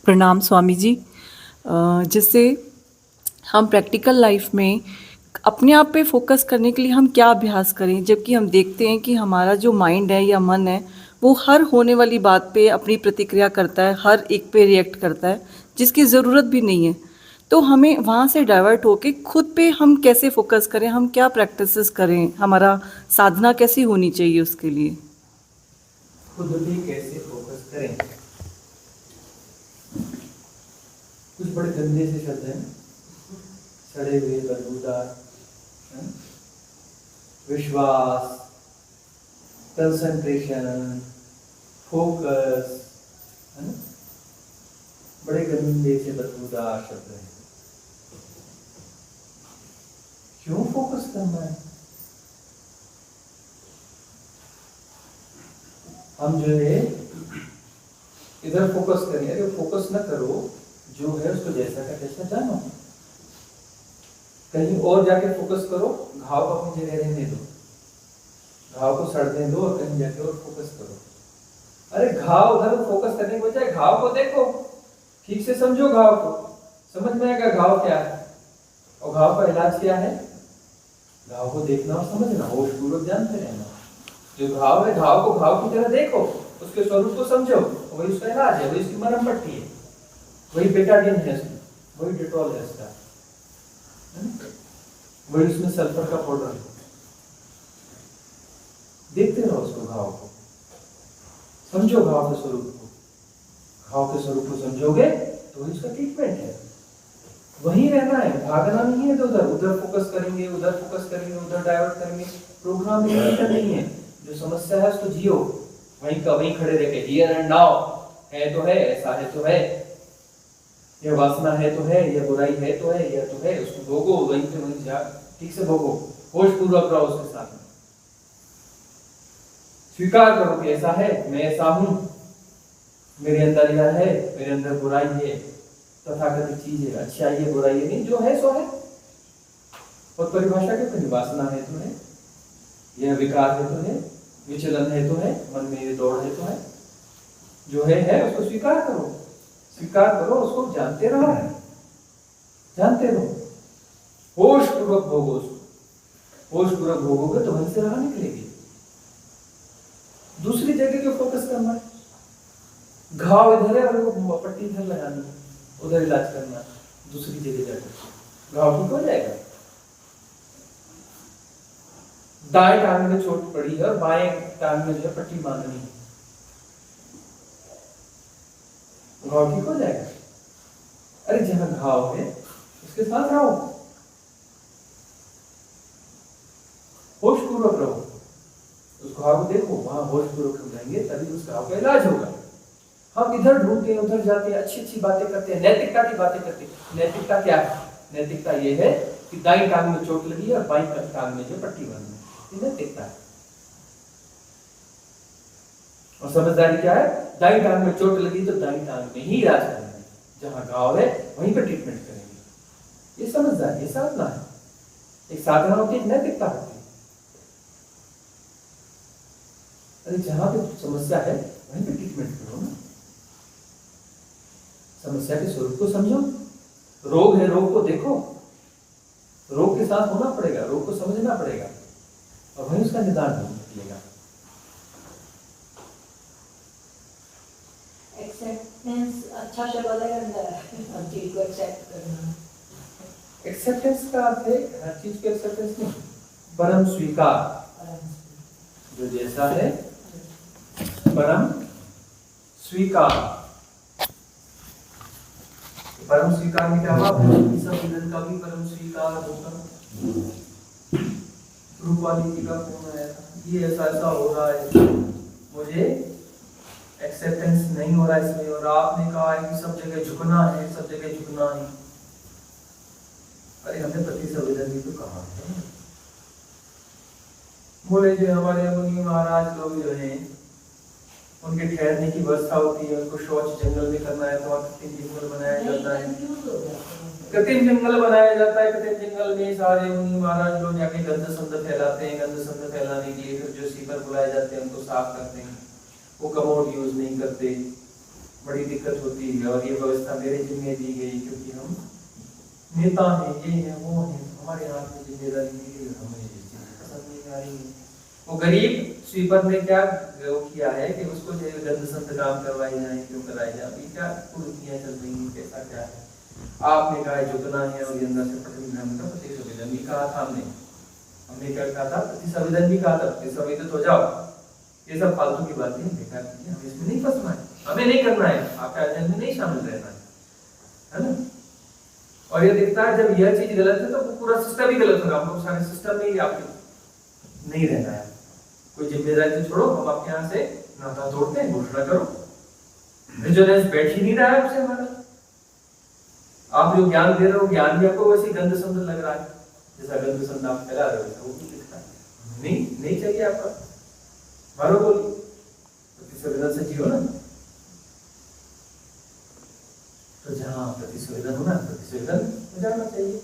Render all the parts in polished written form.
प्रणाम स्वामी जी। जैसे हम प्रैक्टिकल लाइफ में अपने आप पे फोकस करने के लिए हम क्या अभ्यास करें, जबकि हम देखते हैं कि हमारा जो माइंड है या मन है वो हर होने वाली बात पे अपनी प्रतिक्रिया करता है, हर एक पे रिएक्ट करता है जिसकी ज़रूरत भी नहीं है। तो हमें वहाँ से डाइवर्ट होके खुद पे हम कैसे फोकस करें, हम क्या प्रैक्टिसेस करें, हमारा साधना कैसी होनी चाहिए उसके लिए? खुद भी कैसे फोकस करें। कुछ बड़े गंदे से शब्द हैं, सड़े हुए, बदबूदार, विश्वास, कंसंट्रेशन, फोकस, है ना? बड़े गंदे से बदबूदार शब्द हैं। क्यों फोकस करना है? हम जो है इधर फोकस करें, अरे फोकस न करो, जो है उसको जैसा का तैसा जानो। कहीं और जाके फोकस करो, घाव को अपनी जगह रहने दो, घाव को सड़ने दो और कहीं जाके और फोकस करो। अरे घाव उधर फोकस करने के बजाय घाव को देखो, ठीक से समझो घाव को, समझ में आएगा घाव क्या है और घाव का इलाज क्या है। घाव को देखना और समझना, होशपूर्वक जानते रहना। जो घाव है, घाव को घाव की तरह देखो, उसके स्वरूप को समझो, वही उसका इलाज है, वही उसकी मरहम पट्टी है, वही बेटाडिन है उसमें, वही डेटॉल है उसका, वही उसमें सल्फर का पाउडर है। देखते रहो उसको, घाव को समझो, घाव के स्वरूप को, घाव के स्वरूप को समझोगे तो वही उसका ट्रीटमेंट है। वहीं रहना है, भागना नहीं है। तो उधर उधर फोकस करेंगे, उधर फोकस करेंगे, उधर डाइवर्ट करेंगे, प्रोग्राम नहीं है। जो समस्या है उसको जियो, वहीं का वहीं खड़े रह के, हियर एंड नाउ, है तो है, ऐसा है तो है, यह वासना है तो है, यह बुराई है तो है, यह तो है, उसको भोगो, वहीं पे वहीं जा, ठीक से भोगो, होश पूर्वक रहो उसके साथ में। स्वीकार करो कि ऐसा है, मैं ऐसा हूं, मेरे अंदर यह है, मेरे अंदर बुराई है, तथाकथित चीज है, अच्छाई है, बुराई है नहीं, जो है सो है। और परिभाषा क्या करें, वासना है तो है, यह विकार है तो है, विचलन है तो है, मन में ये दौड़ है तो है, जो है उसको स्वीकार करो, स्वीकार करो, उसको जानते रहो, जानते रहो, होश पूर्वक भोगो उसको। होश पूर्वक भोगोगे तो वहीं से राह निकलेगी। दूसरी जगह क्यों फोकस करना है? घाव इधर है और वो पट्टी इधर लगानी है, उधर इलाज करना है, दूसरी जगह जाकर घाव ठीक हो जाएगा। दाएं टांग में चोट पड़ी है और बाएं टांग में जो है पट्टी बांधनी है, घाव ठीक हो जाएगा। अरे जहां घाव है उसके साथ रहो, होश पूर्वक रहो, उस घाव को देखो, वहां होश पूर्वक रहेंगे तभी उस घाव का इलाज होगा। हम इधर ढूंढते हैं, उधर जाते हैं, अच्छी अच्छी बातें करते हैं, नैतिकता की बातें करते हैं। नैतिकता क्या है? नैतिकता ये है कि दाई टांग में चोट लगी है और बाई टांग में जो पट्टी बांधी है, ये नैतिकता है। और समझदारी क्या है? दाई टांग में चोट लगी तो दाई टांग में ही इलाज करेंगे, जहां घाव है वहीं पर ट्रीटमेंट करेंगे। ये समझदारी, ये साधना है। एक साधना होती है, नैतिकता होती है। अरे जहां पे समस्या है वहीं पे ट्रीटमेंट करो ना, समस्या के स्वरूप को समझो। रोग है, रोग को देखो, रोग के साथ होना पड़ेगा, रोग को समझना पड़ेगा और वहीं उसका निदान निकलेगा। एक्सेप्टेंस अच्छा शब्द है, हर चीज को एक्सेप्ट करना। एक्सेप्टेंस का अर्थ है हर चीज को एक्सेप्टेंस नहीं, परम स्वीकार, जो जैसा है परम स्वीकार। परम स्वीकार में क्या बात है? सब विधन का भी परम स्वीकार होगा। रूपाली जी का फोन आया था, ये ऐसा ऐसा हो रहा है, मुझे एक्सेप्टेंस नहीं हो रहा इसमें, और आपने कहा है कि सब जगह झुकना है, सब जगह झुकना है। अरे हमने पति संवेदन भी तो कहा है। बोले जो हमारे मुनि महाराज लोग जो हैं, उनके ठहरने की व्यवस्था होती है, उनको शौच जंगल में करना है तो कृत्रिम जंगल बनाया जाता है, कृत्रिम जंगल बनाया जाता है। कृत्रिम जंगल में सारे मुनि महाराज लोग जाके गंध संध फैलाते हैं, गंध संध फैलाने के लिए फिर जो सीपर बुलाए जाते हैं उनको साफ करते हैं, वो कमोड यूज नहीं करते, बड़ी दिक्कत होती है। और ये व्यवस्था मेरे जिम्मे दी गई क्योंकि हम नेता हैं, ये है वो है, हमारे हाथ में जिम्मेदारी दी गई, हमें ये चीज़ पसंद नहीं आ रही है। वो गरीब स्वीपर ने क्या वो किया है कि उसको जो गंद संत काम करवाए जाए, क्यों कराए जाए, अभी क्या कुरीतियां चल रही हैं, कैसा क्या है। आपने कहा जुटना है और अंदर से प्रति संवेदन भी कहा था हमने क्या कहा था, प्रति संवेदन भी कहा था, प्रति संवेदित हो जाओ। ये सब फालतू की बातें बेकार की, हमें इसमें नहीं फंसना है, हमें नहीं करना है, आपके अध्ययन में नहीं शामिल रहना है ना। और ये दिखता है जब यह चीज गलत है तो पूरा सिस्टम ही गलत होगा, हमको सारे सिस्टम में ही आपके नहीं रहना है। कोई जिम्मेदारी तो छोड़ो, हम आपके यहाँ से नाता तोड़ते हैं, घोषणा करो, रेजोनेंस बैठ ही नहीं रहा है आपसे हमारा। आप जो ज्ञान दे रहे हो, ज्ञान भी आपको वैसे गंद संद लग रहा है, जैसा गंद संद आप फैला रहे हो वो भी दिखता है। नहीं चाहिए आपका, मारो बोली, प्रतिसंवेदन से जियो ना। तो जहां प्रतिसंवेदन होना, प्रतिसंवेदन हो जाना चाहिए।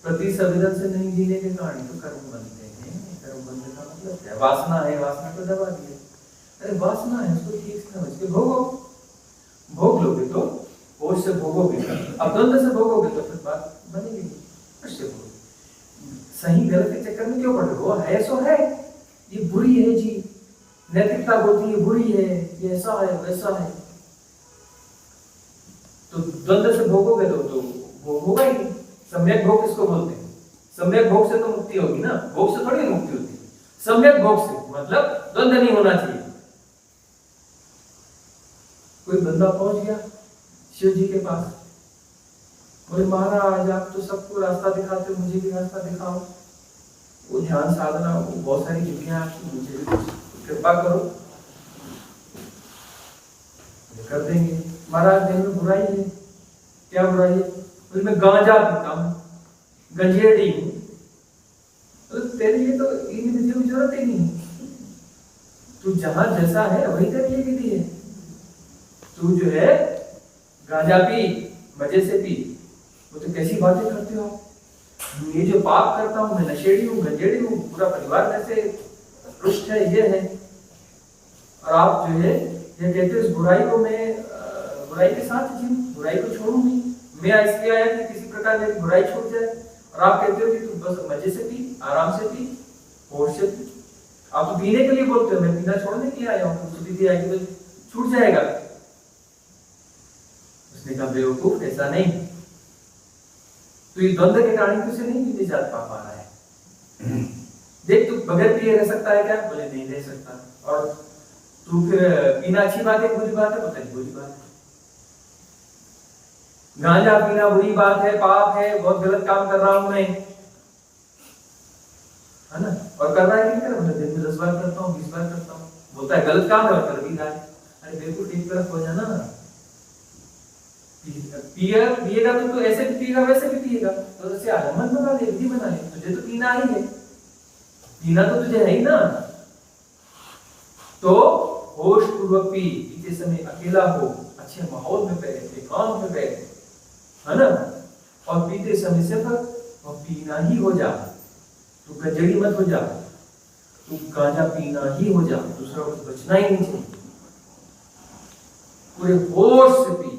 प्रतिसंवेदन से नहीं जीने के कारण तो कर्म बनते हैं। कर्म बनने का मतलब क्या? वासना है, वासना को दबा दिए। अरे वासना है, उसको ठीक समझ के भोगो, भोग लोगे तो होश से भोगोगे, अब द्वंद्व से भोगोगे तो फिर बात बनेगी नहीं। से भोगो, सही गलत के चक्कर में क्यों पड़ रहे हो? है सो है, ये बुरी है जी, नैतिकता बोलती है बुरी है, ये ऐसा है वैसा है, तो द्वंद्व से भोगोगे तो वो होगा ही नहीं। सम्यक भोग किसको बोलते हैं? सम्यक भोग से तो मुक्ति होगी ना, भोग से थोड़ी मुक्ति होती है। सम्यक भोग से मतलब द्वंद्व नहीं होना चाहिए। कोई बंदा पहुंच गया शिव जी के पास, बोले महाराज आप तो सबको रास्ता दिखाते हो, मुझे भी रास्ता दिखाओ। वो ध्यान साधना, वो बहुत सारी विधियां आपकी, मुझे भी कृपा करो, कर देंगे। महाराज दिन में बुराई है, क्या बुराई है? बोले मैं गांजा पीता हूं, गंजेड़ी हूं। तो तेरे लिए तो इन विधियों की जरूरत ही नहीं, तू जहां जैसा है वही तेरे लिए विधि है। तू जो है गांजा पी, मजे से पी, वो तो कैसी बातें करते हो। ये जो पाप करता हूं, मैं नशेड़ी हूं, गंजेड़ी हूं, पूरा परिवार में से रुष्ट है, ये है। और आप जो है ये कहते हो इस बुराई को मैं बुराई के साथ जीऊं, बुराई को छोड़ूंगी। मैं इसलिए आया कि किसी प्रकार मेरी बुराई छूट जाए, और आप कहते हो कि तू बस मजे से पी, आराम से पी, होश से पी। आप तो पीने के लिए बोलते हो, मैं पीना छोड़ने के लिए आया हूँ, कुछ विधि आएगी तो छूट जाएगा। उसने कहा बेवकूफ, ऐसा नहीं, तो ये द्वंद्व के कारण तुझे नहीं निजात पा रहा है। देख तू बगैर पिए रह सकता है क्या? बोले नहीं रह सकता। और तू फिर पीना अच्छी बात है बुरी बात है? पता नहीं, बुरी बात है। गांजा पीना बुरी बात है, पाप है, बहुत गलत काम कर रहा हूं मैं, है ना। और कर रहा है क्या? मैं दिन में 10 बार करता हूँ, 20 बार करता हूँ। बोलता है गलत काम है और कर भी रहा है। अरे बिल्कुल ठीक तरफ हो जाना ना। पिएगा तो तू ऐसे भी पिएगा वैसे भी पिएगा, तो जैसे आलमन बना ले, विधि बना ले, तुझे तो पीना ही है, पीना तो तुझे है ही ना। तो होश पूर्वक पी, पीते समय अकेला हो, अच्छे माहौल में बैठ, एकांत में बैठ, है ना। और पीते समय से और पीना ही हो जा, तू गंजेड़ी मत हो जा, तू गांजा पीना ही हो जा, दूसरा कुछ बचना ही नहीं चाहिए। पूरे होश से पी,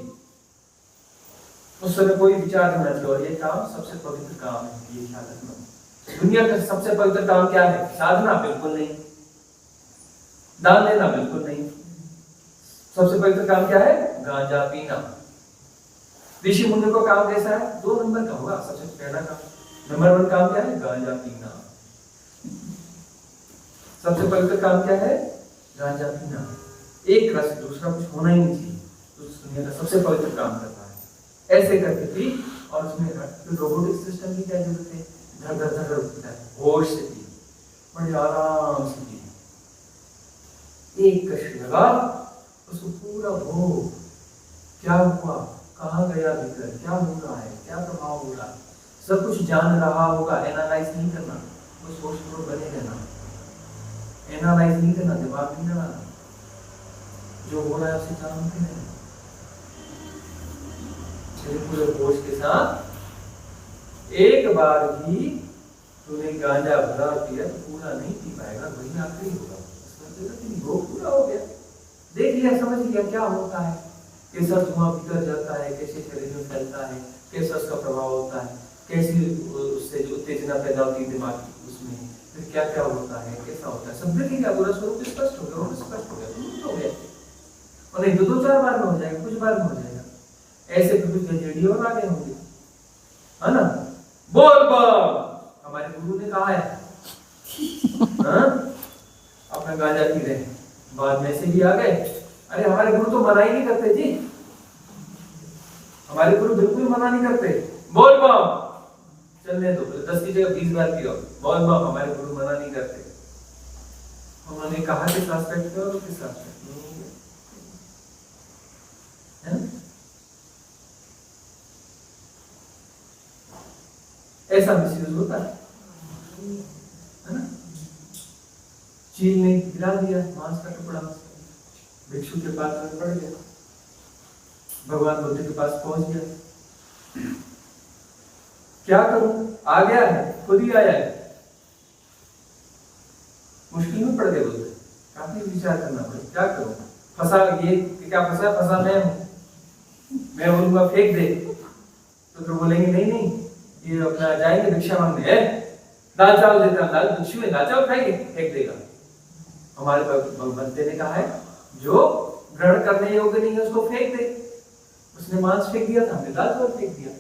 उस समय कोई विचार नहीं होना चाहिए। और ये काम सबसे पवित्र काम है, ये ख्याल रखना। दुनिया का सबसे पवित्र काम क्या है? साधना? बिल्कुल नहीं। दान लेना? बिल्कुल नहीं। सबसे पवित्र काम क्या है? गांजा पीना। ऋषि मुनि को काम कैसा है? 2 नंबर का होगा सबसे पहला काम। नंबर 1 काम क्या है? गांजा पीना। सबसे पवित्र काम क्या है? गांजा पीना। एक रस, दूसरा कुछ होना ही नहीं चाहिए। तो दुनिया का सबसे पवित्र काम करता है, ऐसे करके पी। और उसमें रोबोटिक सिस्टम की क्या जरूरत है? धड़ धड़ धड़ उठता है, होश से पी, बड़े आराम से पी, एक कश लगा, उसको पूरा भोग, क्या हुआ, कहाँ गया भीतर, क्या हो रहा है, क्या प्रभाव हो रहा है, सब कुछ जान रहा होगा। एनालाइज नहीं करना, वो सोच पूर्वक बने रहना, एनालाइज नहीं करना, दिमाग नहीं लगाना, जो हो रहा है उसे जानते हैं। पूरे होश के साथ एक बार भी तूने गांजा भरा पिया तो पूरा नहीं पी पाएगा, वही आखिरी होगा। भोग पूरा हो गया, देख लिया, समझ लिया क्या होता है, कैसा धुआं भीतर जाता है, कैसे शरीर में फैलता है, कैसा उसका प्रभाव होता है, कैसी उससे जो उत्तेजना पैदा होती है दिमाग की उसमें, फिर क्या क्या होता है, कैसा होता है, सब देख लिया, पूरा स्वरूप स्पष्ट हो गया, स्पष्ट हो गया, हो गया। और नहीं दो चार बार में हो जाएगा, कुछ बार में हो जाएगा, ऐसे फिर कुछ गजेड़ी और आगे होंगे, है ना। बोल बम हमारे गुरु ने कहा है, अपना गांजा पी रहे, बाद में से भी आ गए। अरे हमारे गुरु तो मना ही नहीं करते जी, हमारे गुरु बिल्कुल मना नहीं करते। बोल बम चलने दो, 10 की जगह 20 बार पियो, बोल बम, हमारे गुरु मना नहीं करते। उन्होंने कहा किस एस्पेक्ट में और किस एस्पेक्ट में, ऐसा मिसयूज होता है ना। चील ने गिरा दिया मांस का टुकड़ा, भिक्षु के पास में पड़ गया, भगवान बुद्ध के पास पहुंच गया, क्या करूं, आ गया है, खुद ही आया है, मुश्किल में पड़ गए बुद्ध, काफी विचार करना पड़े, क्या करूं, फंसा ये क्या फंसा मैं हूं, मैं बोलूंगा फेंक दे तो बोलेंगे नहीं नहीं ये अपना जाएंगे भिक्षा मांगने, दाल चावल देता, दाल भिक्षु में दाल चावल खाएंगे, फेंक देगा। हमारे बंदे ने कहा है जो ग्रहण करने योग्य नहीं है उसको फेंक दे, उसने मांस फेंक दिया था, हमने दाल चावल फेंक दिया,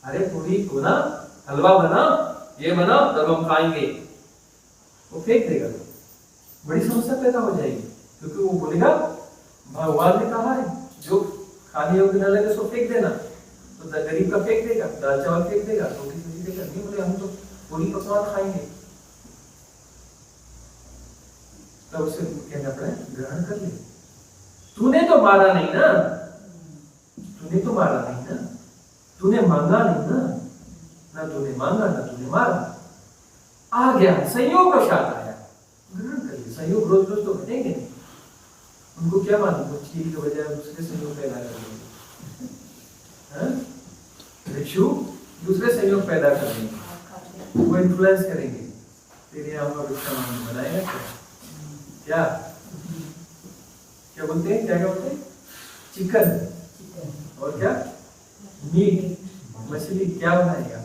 अरे पूरी बना, हलवा बना, ये बना तब हम खाएंगे, वो फेंक देगा, बड़ी समस्या पैदा हो जाएगी, क्योंकि वो बोलेगा भगवान ने कहा है जो खाने योग्य न लगे उसको फेंक देना, तो गरीब का फेंक देगा, दाल चावल फेंक देगा, रोटी सब्जी देगा, नहीं बोले हम तो पूरी पकवान खाएंगे, तब उसे कहना पड़े ग्रहण कर ले, तूने तो मारा नहीं ना, तूने तो मारा नहीं ना, तूने मांगा नहीं ना, ना तूने मांगा ना तूने मारा, आ गया संयोग का साथ आया, ग्रहण कर ले, संयोग रोज रोज तो घटेंगे नहीं, उनको क्या मालूम वो चीज के बजाय दूसरे संयोग पैदा कर देंगे, भिक्षु दूसरे संयोग पैदा कर देंगे, वो इन्फ्लुएंस करेंगे, तेरे यहाँ पर भिक्षा मांगने बनाएगा क्या, क्या बोलते हैं, क्या क्या बोलते हैं, चिकन और क्या मीट, मछली क्या बनाएगा,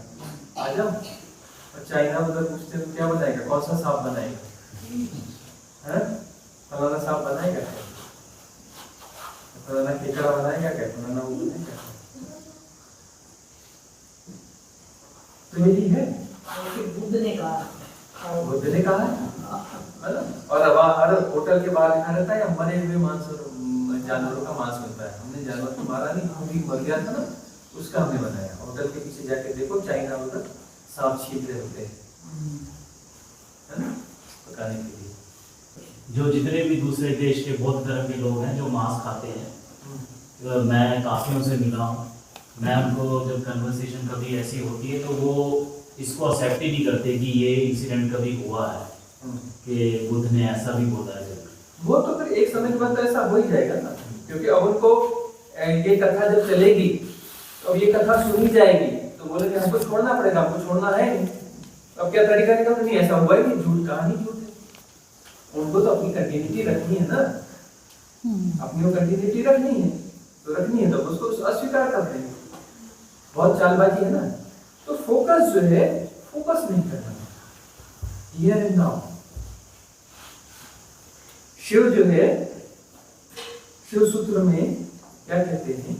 आ जाओ, और चाइना उधर पूछते हैं क्या बनाएगा, कौन सा सांप बनाएगा, फलाना सांप बनाएगा, फलाना केकड़ा बनाएगा क्या, फलाना वो बनाएगा, तो यही है बुद्ध ने कहा है ना। और अब हर होटल के बाहर लिखा रहता है मरे हुए मांस और जानवरों का मांस मिलता है, हमने जानवर को मारा नहीं, खुद ही मर गया था ना, उसका हमने बनाया। होटल के पीछे जाके देखो चाइना उधर सांप छीप रहे होते हैं, है ना, पकाने के लिए। जो जितने भी दूसरे देश के बौद्ध धर्म के लोग हैं जो मांस खाते हैं, तो मैं काफी उनसे मिला हूँ, मैं उनको जब कन्वर्सेशन कभी ऐसी होती है तो वो इसको एक्सेप्ट ही नहीं करते कि ये इंसिडेंट कभी हुआ है कि बुद्ध ने ऐसा भी बोला है। वो तो फिर एक समय के बाद तो ऐसा हो ही जाएगा ना, क्योंकि अब उनको ये कथा जब चलेगी तो अब ये कथा सुनी जाएगी तो बोलेंगे हमको छोड़ना पड़ेगा, हमको छोड़ना है नहीं, अब क्या तरीका निकल, नहीं ऐसा हुआ ही नहीं, झूठ कहानी झूठ है, उनको तो अपनी कंटिन्यूटी रखनी है ना, अपनी कंटिन्यूटी रखनी है, तो रखनी है तो उसको अस्वीकार कर देंगे, बहुत चालबाजी है ना। तो फोकस जो है, फोकस नहीं करना, हियर एंड नाउ। शिव जो है, शिव सूत्र में क्या कहते हैं,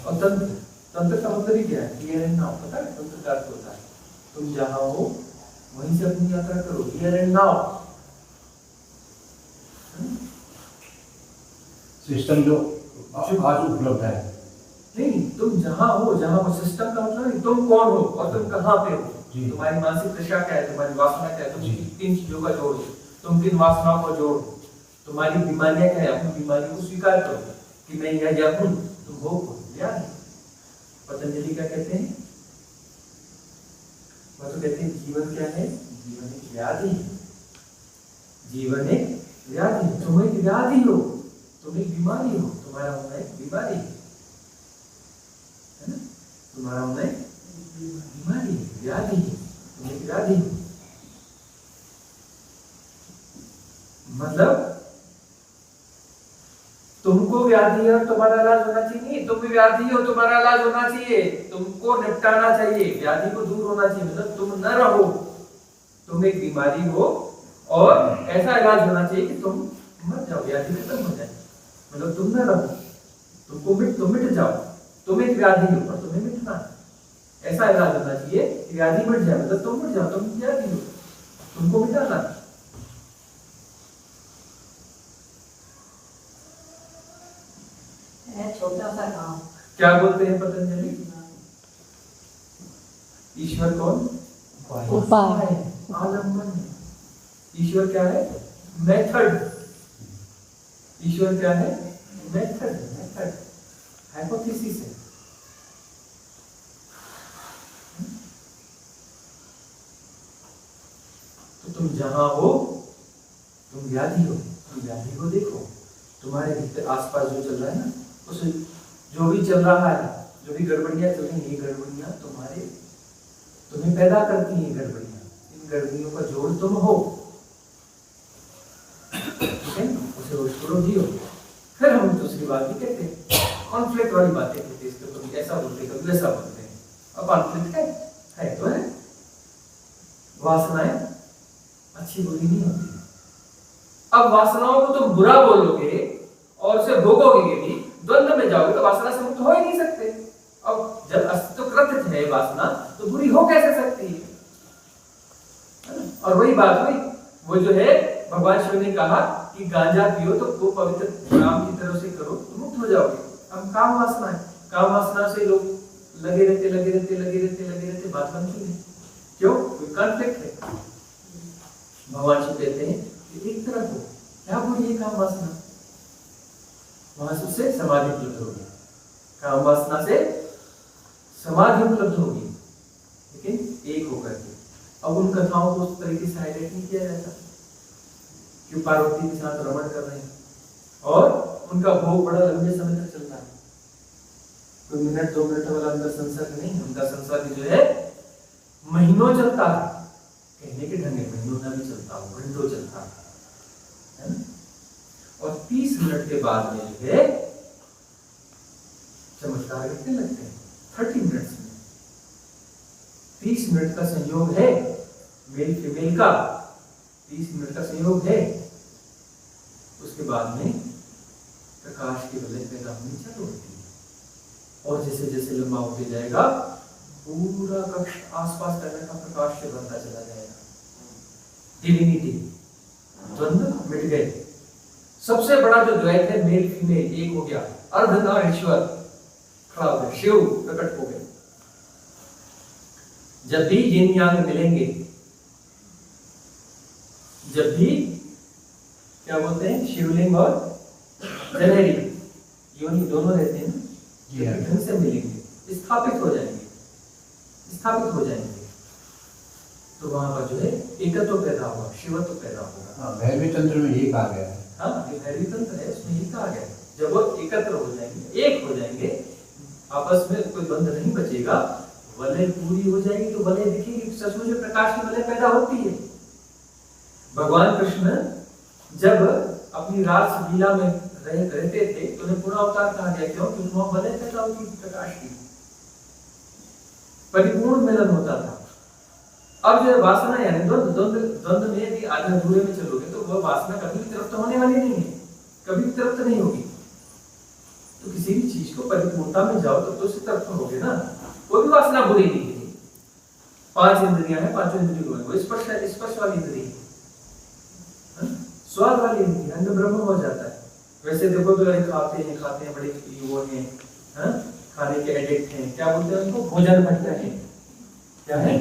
और तंत्र, तंत्र का मतलब ही क्या है, हियर एंड नाउ, पता है तंत्र का अर्थ होता है तुम जहां हो वहीं से अपनी यात्रा करो, हियर एंड नाउ। सिस्टम जो आज उपलब्ध है, नहीं तुम जहां हो, जहां हो, सिस्टम का मतलब नहीं, तुम कौन हो और तुम कहां पे हो, तुम्हारी मानसिक दशा क्या है, तुम्हारी वासना क्या है, तुम किन चीजों का जोड़ो, तुम किन वासनाओं को जोड़ो, तुम्हारी बीमारियां क्या है, अपनी बीमारी को स्वीकार करो कि मैं यह हूं, तुम हो यार। पतंजलि क्या कहते हैं, वो तो कहते हैं जीवन क्या है, जीवन एक व्याधि है, जीवन एक व्याधि, तुम एक व्याधि हो, तुम एक बीमारी हो, तुम्हारा होना एक बीमारी है ना, तुम्हारा होना एक बीमारी है, व्याधि है, तुम एक व्याधि हो। मतलब तुमको व्याधि है और तुम्हारा इलाज होना चाहिए, नहीं तुम भी व्याधि हो तुम्हारा इलाज होना चाहिए, तुमको निपटाना चाहिए, व्याधि को दूर होना चाहिए, मतलब तुम न रहो, तुम एक बीमारी हो और ऐसा इलाज होना चाहिए कि तुम मर जाओ, व्याधि खत्म हो जाए, मतलब तुम न रहो, तुम मिट जाओ, तुम एक व्याधि हो और तुम्हें मिटना है, ऐसा इलाज होना चाहिए कि व्याधि मिट जाए, मतलब तुम मिट जाओ, तुम व्याधि हो, तुमको मिटाना है। छोटा सा काम। क्या बोलते हैं पतंजलि? ईश्वर कौन? उपाय। आलम्बन। ईश्वर क्या है? मेथड। ईश्वर क्या है? मेथड हाइपोथेसिस है। तो तुम जहां हो तुम व्याधि हो, तुम व्याधि को देखो, तुम्हारे भीतर आसपास जो चल रहा है ना, उस जो भी चल रहा है, जो भी गड़बड़ियां चल रही हैं, ये गड़बड़ियां तुम्हें पैदा करती हैं, गड़बड़ियां, इन गड़बड़ियों का जोड़ तुम हो, ठीक है, उसे उसको भी हो। फिर हम दूसरी बात भी कहते हैं, कॉन्फ्लिक्ट वाली बातें कहते हैं, इसको कभी ऐसा बोलते हैं, कभी वैसा बोलते हैं। अब कॉन्फ्लिक्ट है तो है। वासनाएं अच्छी बुरी नहीं होती। अब वासनाओं को तुम बुरा बोलोगे और उसे भोगोगे भी, द्वंद्व में जाओगे तो वासना से मुक्त हो ही नहीं सकते। अब जब अस्तित्वकृत है वासना तो बुरी हो कैसे सकती है? और वही बात हुई, वो जो है भगवान शिव ने कहा कि गांजा पियो तो वो पवित्र राम की तरह से करो तो मुक्त हो जाओगे। अब काम वासना से लोग लगे रहते, बात बनती है। क्यों? कोई कॉन्फ्लिक्ट है। भगवान शिव कहते हैं कि एक तरफ हो, क्या बुरी है काम वासना, वहां से उससे समाधि उपलब्ध होगी, काम वासना से समाधि उपलब्ध होगी, लेकिन एक होकर के। अब उन कथाओं को उस तरीके से हाईलाइट नहीं किया जाता कि पार्वती के साथ रमण कर रहे हैं और उनका भोग बड़ा लंबे समय तक चलता है, कोई मिनट 2 मिनट वाला उनका संसर्ग नहीं, उनका संसर्ग जो है महीनों चलता है, कहने के ढंग महीनों का भी चलता हो, घंटों चलता है ना? और 30 मिनट के बाद में जो है चमत्कार घटने लगते हैं। 30 मिनट में 30 मिनट का संयोग है मेल फीमेल का, 30 मिनट का संयोग है, उसके बाद में प्रकाश की वलय पैदा होनी चालू होती है, और जैसे जैसे लंबा होते जाएगा पूरा कक्ष आसपास करने का प्रकाश से बनता चला जाएगा। डिविनिटी, द्वंद्व मिट गए। सबसे बड़ा जो द्वैत है मेल फीमेल एक हो गया, अर्धनारीश्वर खड़ा हो गया, शिव प्रकट हो गए। जब भी यिन यांग मिलेंगे, जब भी क्या बोलते हैं शिवलिंग और जनेरी योनि दोनों रहते हैं ना, ढंग से मिलेंगे, स्थापित हो जाएंगे, तो वहां पर जो है एकत्व पैदा होगा, शिवत्व पैदा होगा। भैरवी तंत्र में ये कहा गया है। हाँ, ये भैरवी तंत्र है, उसमें ये कहा गया है, जब वो एकत्र हो जाएंगे, एक हो जाएंगे, आपस में कोई बंध नहीं बचेगा, वलय पूरी हो जाएगी तो वलय दिखेगी, सचमुच में प्रकाश की वलय पैदा होती है। भगवान कृष्ण जब अपनी रास लीला में रहते थे तो उन्हें पूरा अवतार कहा गया, क्यों? क्योंकि वहां वलय पैदा होती थी, प्रकाश की परिपूर्ण मिलन होता था। अब जो वासना यानी द्वंद्व में यदि आधे अधूरे में चलोगे तो वह वासना कभी भी तृप्त होने वाली नहीं है, कभी भी तृप्त नहीं होगी। तो किसी भी चीज को परिपूर्णता में जाओ तो उसे तृप्त होगे ना। कोई भी वासना बुरी नहीं है। 5 इंद्रियां हैं, 5 इंद्रियों में वो स्पर्श वाली इंद्रिय है, स्वाद वाली इंद्रिय, अन्न ब्रह्म हो जाता है। वैसे देखो तो खाते हैं बड़े वो हैं, खाने के एडिक्ट हैं, क्या बोलते हैं उनको? भोजन भट्ट है, क्या है?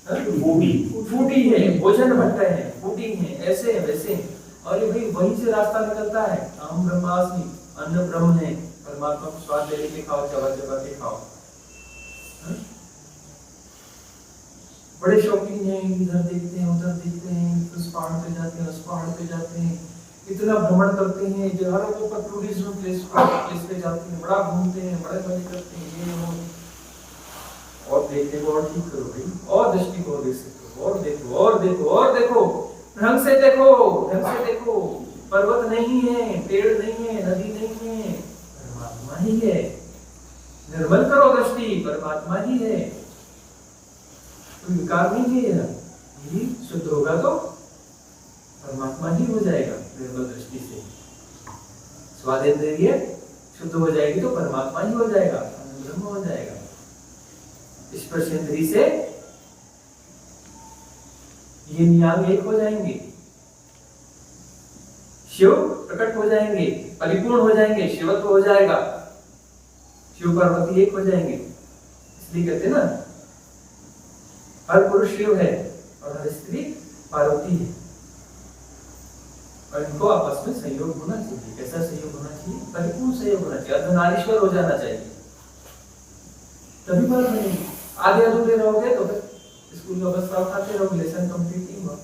फूडी है, भोजन भट्ट है, फूडी है, ऐसे है वैसे है। और ये भाई वहीं से रास्ता निकलता है, अहम ब्रह्मास्मि, अन्न ब्रह्म है, परमात्मा को स्वाद ले लेके खाओ, चबा के खाओ। बड़े शौकीन हैं, इधर देखते हैं उधर देखते हैं, उस पहाड़ पे जाते हैं, उस पहाड़ पे जाते हैं, इतना भ्रमण करते हैं, जो हर ऊपर टूरिज्म प्लेस पे जाते हैं, बड़ा घूमते हैं, बड़े मजे करते हैं, ये वो। और देखने को और ठीक करो भाई, और दृष्टि को देख सकते हो, और देखो, ढंग से देखो, पर्वत नहीं है, पेड़ नहीं है, नदी नहीं है, विकार नहीं है यही शुद्ध होगा तो परमात्मा ही हो जाएगा निर्मल दृष्टि से। स्वादेंद्रिय शुद्ध हो जाएगी तो परमात्मा ही हो जाएगा, ब्रह्म हो जाएगा। स्पर्शेंद्रिय से ये नियाम एक हो जाएंगे, शिव प्रकट हो जाएंगे, परिपूर्ण हो जाएंगे, शिवत्व हो जाएगा, शिव पार्वती एक हो जाएंगे। इसलिए कहते हैं ना हर पुरुष शिव है और हर स्त्री पार्वती है, और इनको आपस में सहयोग होना चाहिए। कैसा सहयोग होना चाहिए? परिपूर्ण सहयोग होना चाहिए, अर्धनारीश्वर हो जाना चाहिए, तभी बात बनेगी। आधे अधूरे रहोगे तो फिर स्कूल में अवस्था उठाते रहोगे, लेसन कंप्लीट नहीं हुआ,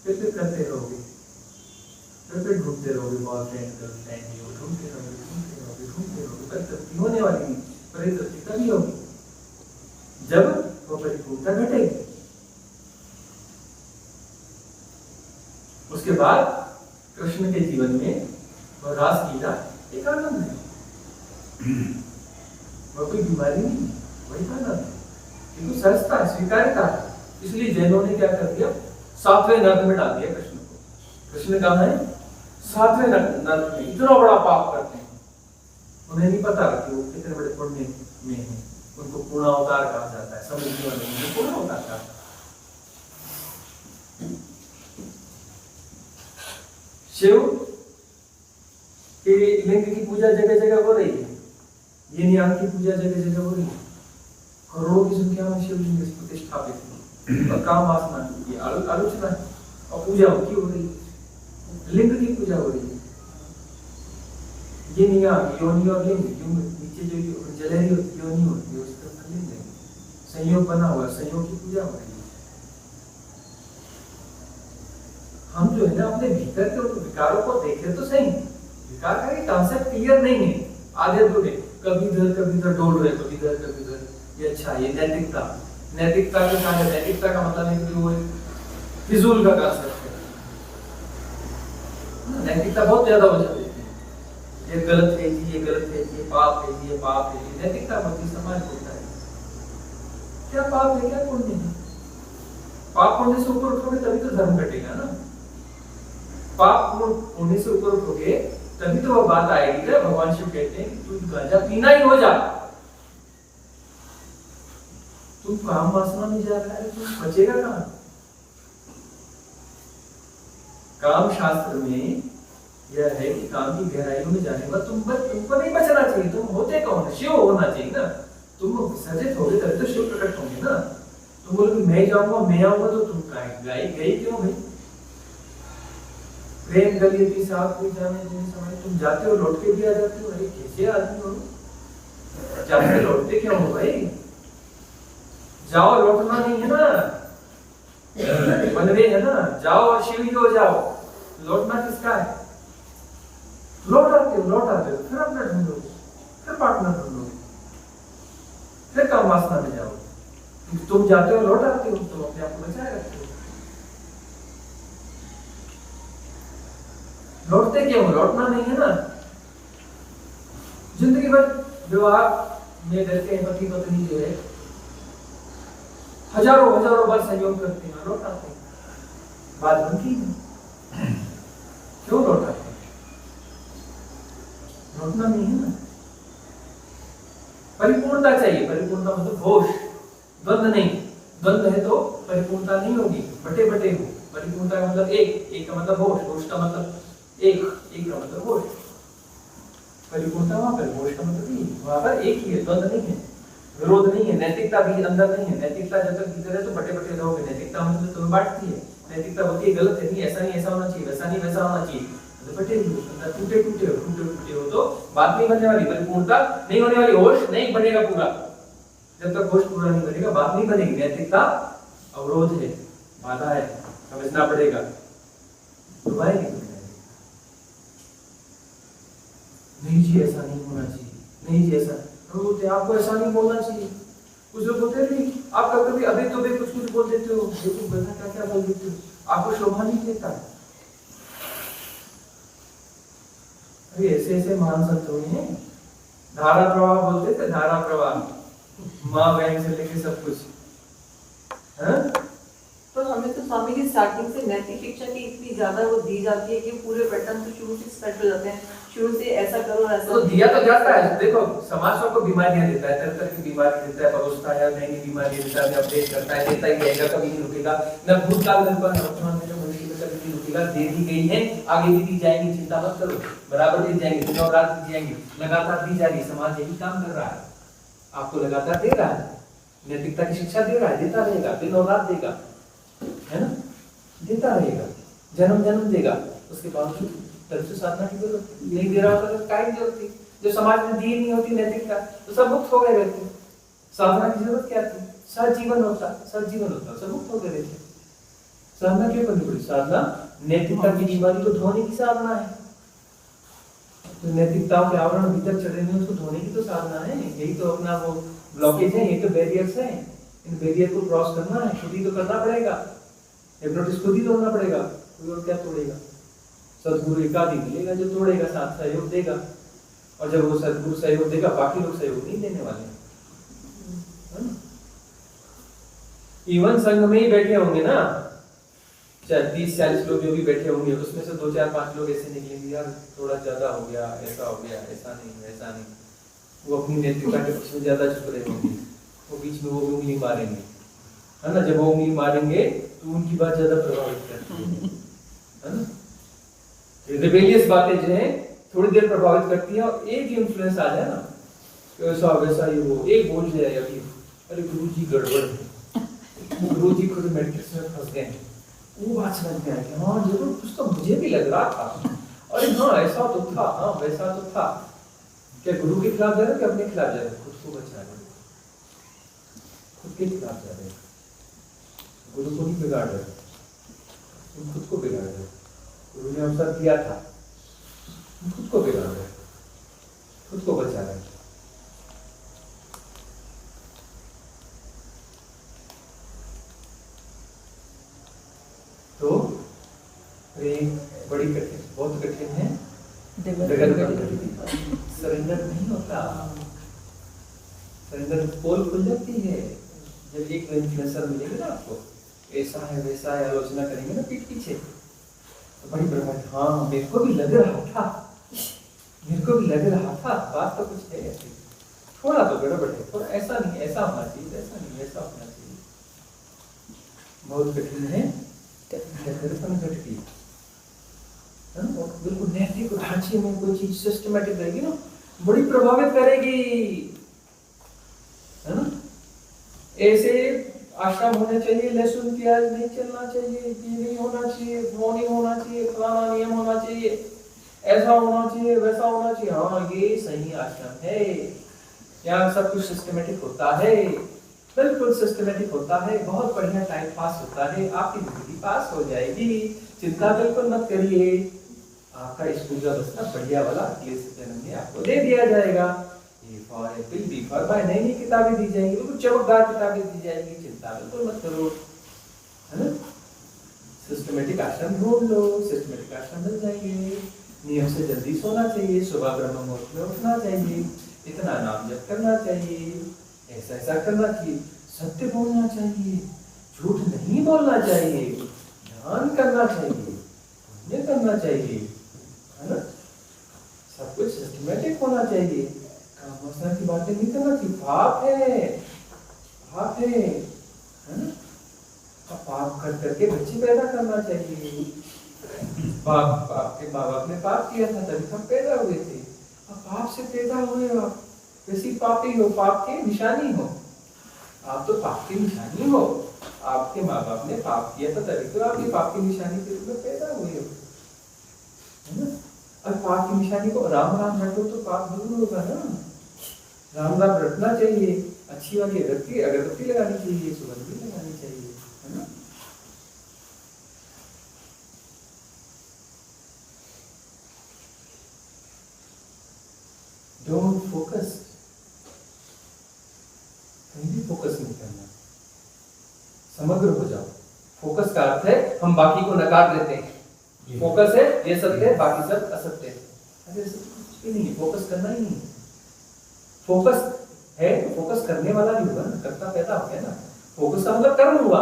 फिर करते रहोगे, फिर ढूंढते रहोगे बॉयफ्रेंड गर्लफ्रेंड, ढूंढते रहोगे, परितृप्ति होने वाली नहीं। परितृप्ति तभी होगी जब वो परिपूर्णता घटेगी। उसके बाद कृष्ण के जीवन में वह रास लीला एक आनंद है, वह कोई बीमारी नहीं है, वही आनंद है, किंतु सहजता है, स्वीकार्यता है। इसलिए जैनों ने क्या कर दिया? 7वें नर्क में डाल दिया कृष्ण को। कृष्ण कहाँ है? 7वें नर्क में। इतना बड़ा पाप करते हैं, उन्हें नहीं पता कि वो कितने बड़े पुण्य में है। उनको पूर्ण अवतार कहा जाता है, समझने वाले को पूर्ण अवतार कहा जाता है। शिव के लिंग की पूजा जगह जगह हो रही है, ये नियम की पूजा जगह जगह हो रही है। करोड़ों की संख्या में शिवलिंग प्रतिष्ठापित है और काम वासना की आलोचना और पूजा उनकी हो रही है, लिंग की पूजा हो रही है। ये नियम योनि और लिंग, नीचे जो जलहरी योनि होती है उसका लिंग है, संयोग बना हुआ, संयोग की पूजा हो रही है। हम जो है ना अपने भीतर के उन विकारों को देखे तो सही, विकार का कॉन्सेप्ट क्लियर नहीं है, आधे अधूरे, कभी इधर डोल रहे, कभी इधर। ये अच्छा, ये नैतिकता के साथ, नैतिकता का मतलब है कि वो फिजूल का कॉन्सेप्ट है। नैतिकता बहुत ज्यादा हो जाती है, ये गलत है जी, ये गलत है जी, ये पाप है जी, ये पाप है जी। नैतिकता होती समाज होता है, क्या पाप है क्या पुण्य है? पाप पुण्य से ऊपर उठोगे तभी तो धर्म घटेगा ना। पाप पुण्य से ऊपर उठोगे तभी तो वह बात आएगी ना। भगवान शिव कहते हैं कि तू गांजा पीना ही हो जा, तुम काम वासना में जा रहा है, तुम बचेगा कहां? काम शास्त्र में यह है कि काम की गहराइयों में जाने पर तुमको नहीं बचना चाहिए। तुम होते कौन? शिव होना चाहिए ना। तुम विसर्जित होगे तभी तो शिव प्रकट होंगे ना। तुम बोलोगे मैं जाऊंगा, मैं आऊंगा, तो तुम गए क्यों भाई? प्रेम गलियती साथ भी जाने देने समय तुम जाते हो, लौट के भी आ जाते हो। अरे कैसे आदमी हो, जाते लौटते क्यों हो भाई? जाओ, लौटना नहीं है ना, बनवे है ना, जाओ और शिव ही हो जाओ। लौटना किसका है? लौट आते हो, फिर अपना ढूंढो, फिर पार्टनर ढूंढो, फिर काम वासना में जाओ। तुम जाते हो, लौट आते हो, तुम अपने आप को बचाए रखते हो। लौटते क्यों? लौटना नहीं है ना। जिंदगी भर विवाह में रहते हैं, पति पत्नी जो है हजारों बार सहयोग करते हैं, लौट आते हैं, बात बनती है। क्यों लौट आते हैं? लौटना नहीं है ना। परिपूर्णता चाहिए। परिपूर्णता मतलब होश, द्वंद्व नहीं। द्वंद्व है तो परिपूर्णता नहीं होगी, बटे हो। परिपूर्णता का मतलब एक का मतलब होश, होश का मतलब एक का मतलब होश। परिपूर्णता वहां पर, होश का मतलब नहीं, वहां पर एक ही है, द्वंद्व नहीं है, विरोध नहीं है। नैतिकता भी अंदर नहीं है। नैतिकता जब तक भीतर है तो बटे रहोगे। नैतिकता मतलब तुम्हें बांटती है। नैतिकता होती है गलत है, नहीं ऐसा नहीं, ऐसा होना चाहिए, वैसा नहीं, वैसा होना चाहिए, तो बटे टूटे हो तो बात नहीं बनने वाली, परिपूर्णता नहीं होने वाली, होश नहीं बनेगा पूरा। जब तक होश पूरा नहीं बनेगा बात नहीं बनेगी। नैतिकता अवरोध है, बाधा है, समझना पड़ेगा। तो नहीं जी ऐसा नहीं होना चाहिए, नहीं जी ऐसा बोलते, आपको ऐसा नहीं बोलना चाहिए। कुछ लोग बोलते नहीं, आप कभी अभी तो भी कुछ बोल देते हो, देखो बता क्या बोल देते हो, आपको शोभा नहीं देता। अरे ऐसे महान संत हुए हैं, धारा प्रवाह बोलते थे, धारा प्रवाह, माँ बहन से लेके सब कुछ, पर हमें तो स्वामी की स्टार्टिंग से नैतिक शिक्षा की इतनी ज्यादा वो दी जाती है कि पूरे पैटर्न तो शुरू से सेट हो जाते हैं, शुरू से ऐसा करो ऐसा तो दिया तो जाता है। देखो समाज सबको बीमारियां देता है, तरह तरह की बीमारी देता है, परोसता है, नई नई बीमारी देता है, अपडेट करता है, देता ही रहेगा, कभी नहीं रुकेगा। न भूतकाल में पर वर्तमान में जो भविष्य में कभी नहीं रुकेगा, दे दी गई है, आगे भी दी जाएंगी, चिंता मत करो, बराबर दी जाएंगी, दिनों रात दी जाएंगी, लगातार दी जाएगी। समाज यही काम कर रहा है, आपको लगातार दे रहा है, नैतिकता की शिक्षा दे रहा है, देता रहेगा, दिनों रात देगा, है ना, देता रहेगा, जन्म जन्म देगा। उसके बावजूद तरफ से साधना की जरूरत नहीं दे रहा होता तो काय की जरूरत थी? जो समाज में दी नहीं होती नैतिकता तो सब मुक्त हो गए रहते। साधना की जरूरत क्या थी? सजीवन होता, सब मुक्त हो गए रहते। साधना क्यों करनी पड़ी? साधना नैतिकता की बीमारी को धोने की साधना है। तो नैतिकताओं के आवरण भीतर चढ़े हुए उसको धोने की तो साधना है। यही तो अपना वो ब्लॉकेज है, यही तो बैरियर्स है। इन बैरियर को क्रॉस करना है, खुद ही तो करना पड़ेगा। हिप्नोटिस खुद ही तोड़ना पड़ेगा, कोई और क्या तोड़ेगा? सदगुरु एकाधी मिलेगा जो तोड़ेगा, साथ सहयोग देगा। और जब वो सदगुरु सहयोग देगा, बाकी लोग सहयोग नहीं देने वाले, है ना? इवन संघ में ही बैठे होंगे ना, चाहे 30-40 लोग जो भी बैठे होंगे, उसमें से 2-4-5 लोग ऐसे निकलेंगे, यार थोड़ा ज्यादा हो गया, ऐसा हो गया, ऐसा नहीं वैसा नहीं। वो अपनी नैतिकता के पक्ष में ज्यादा चुप रहे होंगे, वो बीच में वो उंगली मारेंगे, है ना? जब वो उंगली मारेंगे तो उनकी बात ज्यादा प्रभावित करती है ना? रिबेलियस बातें जो है थोड़ी देर प्रभावित करती है, और एक ही इन्फ्लुएंस आ जाए ना, ऐसा वैसा ही वो एक बोल जाए अभी, अरे गुरुजी गड़बड़ है, गुरुजी खुद मैट्रिक्स में फंस गए, वो बात समझ में आई कि हाँ जरूर कुछ तो मुझे भी लग रहा था, अरे हाँ ऐसा तो था, हाँ वैसा तो था। क्या गुरु के खिलाफ जा रहे कि अपने खिलाफ जा रहे? खुद को बचा रहे, खुद के खिलाफ जा रहे, गुरु को नहीं बिगाड़ रहे, तुम खुद को बिगाड़ रहे। गुरु ने अवसर दिया था, तुम खुद को बिगाड़ रहे, खुद को बचा रहे। तो बड़ी कठिन, बहुत कठिन है, सरेंडर नहीं होता। सरेंडर पोल खुल जाती है जब एक इन्फ्लुएंसर मिलेगा ना आपको, ऐसा है वैसा है, आलोचना करेंगे ना पीठ पीछे, तो बड़ी बर्बाद। हाँ मेरे को भी लग रहा था, मेरे को भी लग रहा था, बात तो कुछ है ऐसी, थोड़ा तो गड़बड़ है, थोड़ा ऐसा नहीं, ऐसा होना चाहिए, ऐसा नहीं, ऐसा होना चाहिए। बहुत कठिन है दर्पण घटती है ना, बिल्कुल नैतिक ढांचे में कोई चीज सिस्टमैटिक रहेगी ना, बड़ी प्रभावित करेगी, है ना? ऐसे आश्रम होने चाहिए, लहसुन प्याज नहीं चलना चाहिए, ये नहीं होना चाहिए, वो नहीं होना चाहिए, फलाना नियम होना चाहिए, ऐसा होना चाहिए, वैसा होना चाहिए। हाँ ये सही आश्रम है, यहाँ सब कुछ सिस्टमेटिक होता है, बिल्कुल सिस्टमेटिक होता है, बहुत बढ़िया टाइम पास होता है, आपकी जिंदगी पास हो जाएगी, चिंता बिल्कुल मत करिए। आपका स्कूल का बस्ता बढ़िया वाला अगले जन्म में आपको दे दिया जाएगा। A for apple, B for boy, नई नई किताबें दी जाएंगी, बिल्कुल चमकदार किताबें दी जाएंगी, चिंता बिल्कुल मत करो, है ना? सिस्टमेटिक आश्रम ढूंढ लो, सिस्टमेटिक आश्रम मिल जाएंगे। नियम से जल्दी सोना चाहिए, सुबह ब्रह्म मुहूर्त में उठना चाहिए, इतना नाम जप करना चाहिए, ऐसा ऐसा करना चाहिए, सत्य बोलना चाहिए, झूठ नहीं बोलना चाहिए, ध्यान करना चाहिए, पुण्य करना चाहिए, है ना? सब कुछ सिस्टमेटिक होना चाहिए। काम वासना की बातें नहीं करना चाहिए, पाप है, पाप है ना? अब पाप कर करके बच्चे पैदा करना चाहिए। पाप, आपके माँ बाप ने पाप किया था तभी हम पैदा हुए थे, अब पाप से पैदा हुए आप, वैसी पापी हो, पाप की निशानी हो, आप तो पाप की निशानी हो। आपके माँ बाप ने पाप किया था तभी तो आपकी पाप की निशानी के रूप में पैदा हुए हो, है ना? अब पाप की निशानी को राम राम रटो तो पाप दूर होगा ना। राम राम रटना चाहिए, अच्छी वाली अगरबत्ती लगानी चाहिए, सुगंध भी लगानी चाहिए, है ना? डोंट फोकस, कहीं भी फोकस नहीं करना, समग्र हो जाओ। फोकस का अर्थ है हम बाकी को नकार देते हैं, फोकस है ये सत्य है, बाकी सब असत्य है। अरे कुछ भी नहीं, फोकस करना ही नहीं। फोकस है तो फोकस करने वाला भी होगा ना, कर्ता पैदा हो गया ना। फोकस का मतलब कर्म हुआ,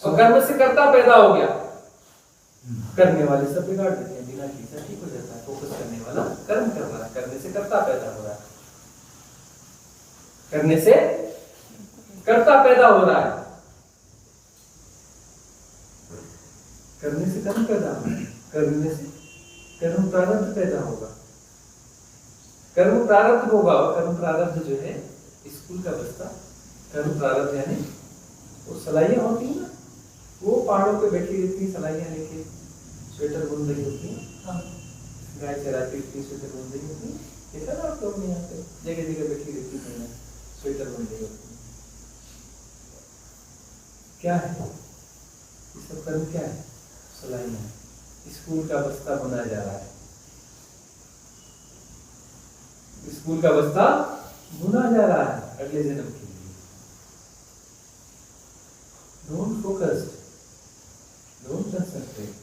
और कर्म से कर्ता पैदा हो गया, करने वाले सब बिगाड़ देते हैं, बिना किसी ठीक हो जाता है। फोकस करने वाला कर्म कर रहा है, करने से कर्ता पैदा हो रहा है, करने से कर्ता पैदा हो रहा है, करने से कर्म पैदा हो रहा है, करने से कर्म प्रारब्ध पैदा होगा, कर्म प्रारब्ध होगा। और कर्म प्रारब्ध जो है स्कूल का बस्ता, कर्म प्रारब्ध यानी वो सलाइयां होती है ना, वो पहाड़ों पे बैठी रहती है सलाइयां लेके, स्वेटर बुन रही होती है, हाँ, गाय चराती रहती है, स्वेटर बुन रही होती है, देखा ना आप लोग ने यहाँ पे जगह जगह बैठी रहती है, स्वेटर बुन रही होती है। क्या है ये सब कर्म? क्या है? सलाइयां। स्कूल का बस्ता बुना जा रहा है, स्कूल का बस्ता बुना जा रहा है अगले जन्म के लिए। Don't focus, don't concentrate,